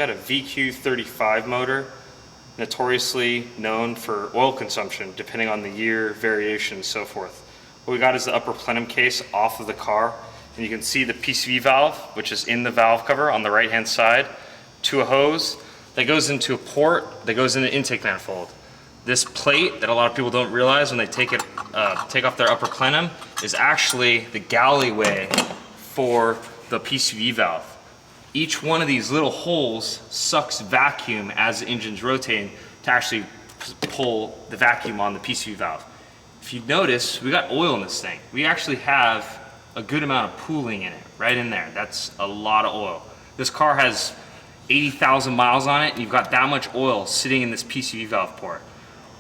Got a VQ35 motor, notoriously known for oil consumption depending on the year, variation, and so forth. What we got is the upper plenum case off of the car, and you can see the PCV valve, which is in the valve cover on the right hand side, to a hose that goes into a port that goes in the intake manifold. This plate that a lot of people don't realize when they take off their upper plenum is actually the galleyway for the PCV valve. Each one of these little holes sucks vacuum as the engine's rotating to actually pull the vacuum on the PCV valve. If you notice, we got oil in this thing. We actually have a good amount of pooling in it, right in there. That's a lot of oil. This car has 80,000 miles on it, and you've got that much oil sitting in this PCV valve port.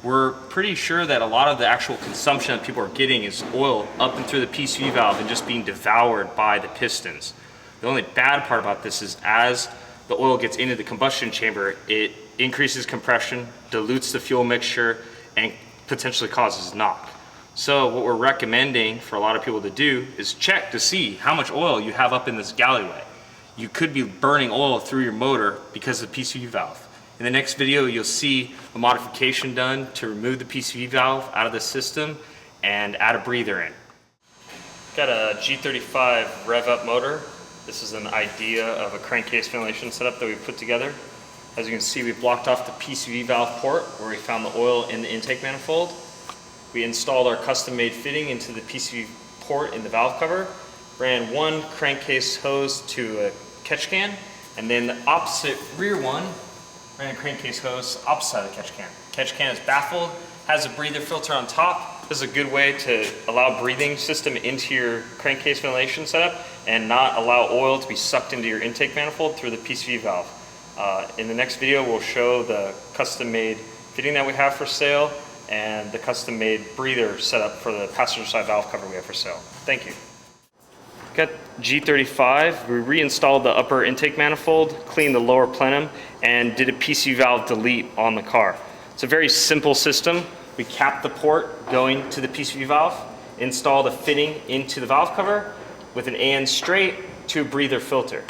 We're pretty sure that a lot of the actual consumption that people are getting is oil up and through the PCV valve and just being devoured by the pistons. The only bad part about this is as the oil gets into the combustion chamber, it increases compression, dilutes the fuel mixture, and potentially causes knock. So what we're recommending for a lot of people to do is check to see how much oil you have up in this galleyway. You could be burning oil through your motor because of the PCV valve. In the next video, you'll see a modification done to remove the PCV valve out of the system and add a breather in. Got a G35 rev up motor. This is an idea of a crankcase ventilation setup that we put together. As you can see, we blocked off the PCV valve port where we found the oil in the intake manifold. We installed our custom-made fitting into the PCV port in the valve cover, ran one crankcase hose to a catch can, and then the opposite rear one ran a crankcase hose opposite side of the catch can. Catch can is baffled, has a breather filter on top. This is a good way to allow breathing system into your crankcase ventilation setup and not allow oil to be sucked into your intake manifold through the PCV valve. In the next video, we'll show the custom-made fitting that we have for sale and the custom-made breather setup for the passenger side valve cover we have for sale. Thank you. Got G35, we reinstalled the upper intake manifold, cleaned the lower plenum, and did a PCV valve delete on the car. It's a very simple system. We capped the port going to the PCV valve, installed a fitting into the valve cover with an AN straight to a breather filter.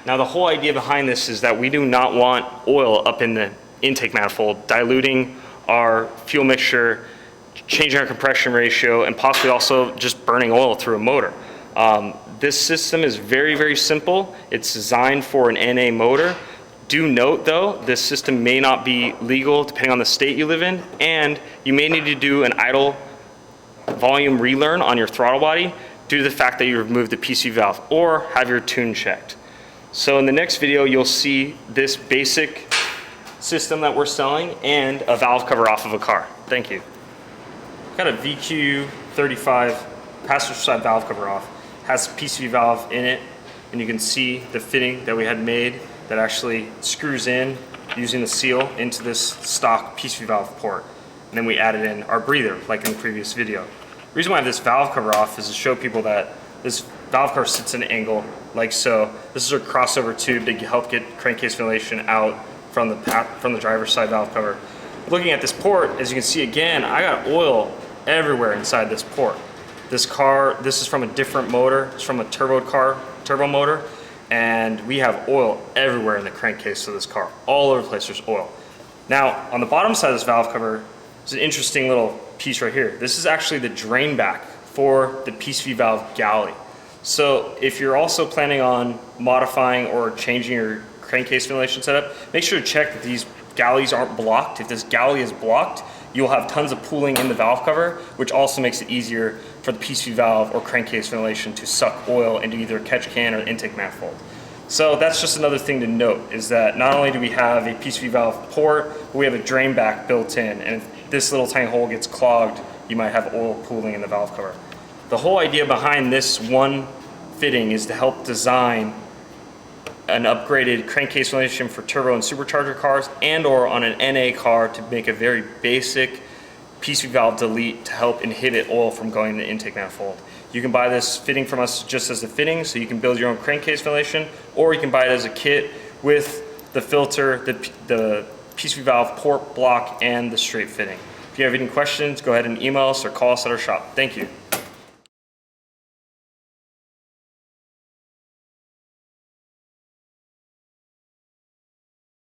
Now the whole idea behind this is that we do not want oil up in the intake manifold, diluting our fuel mixture, changing our compression ratio, and possibly also just burning oil through a motor. This system is very, very simple. It's designed for an NA motor. Do note though, this system may not be legal depending on the state you live in, and you may need to do an idle volume relearn on your throttle body due to the fact that you removed the PCV valve or have your tune checked. So in the next video, you'll see this basic system that we're selling and a valve cover off of a car. Thank you. Got a VQ35 passenger side valve cover off. Has a PCV valve in it, and you can see the fitting that we had made that actually screws in using the seal into this stock PCV valve port. And then we added in our breather like in the previous video. The reason why I have this valve cover off is to show people that this valve cover sits in an angle like so. This is our crossover tube to help get crankcase ventilation out from the driver's side valve cover. Looking at this port, as you can see again, I got oil everywhere inside this port. This is from a different motor. It's from a turbo motor, and we have oil everywhere in the crankcase of this car. All over the place there's oil. Now, on the bottom side of this valve cover, there's an interesting little piece right here. This is actually the drain back for the PCV valve galley. So if you're also planning on modifying or changing your crankcase ventilation setup, make sure to check that these galleys aren't blocked. If this galley is blocked, you'll have tons of pooling in the valve cover, which also makes it easier for the PCV valve or crankcase ventilation to suck oil into either a catch can or intake manifold. So that's just another thing to note, is that not only do we have a PCV valve port, but we have a drain back built in, and if this little tiny hole gets clogged, you might have oil pooling in the valve cover. The whole idea behind this one fitting is to help design an upgraded crankcase ventilation for turbo and supercharger cars and or on an NA car to make a very basic PCV valve delete to help inhibit oil from going in the intake manifold. You can buy this fitting from us just as a fitting, so you can build your own crankcase ventilation, or you can buy it as a kit with the filter, the PCV valve port block, and the straight fitting. If you have any questions, go ahead and email us or call us at our shop. Thank you.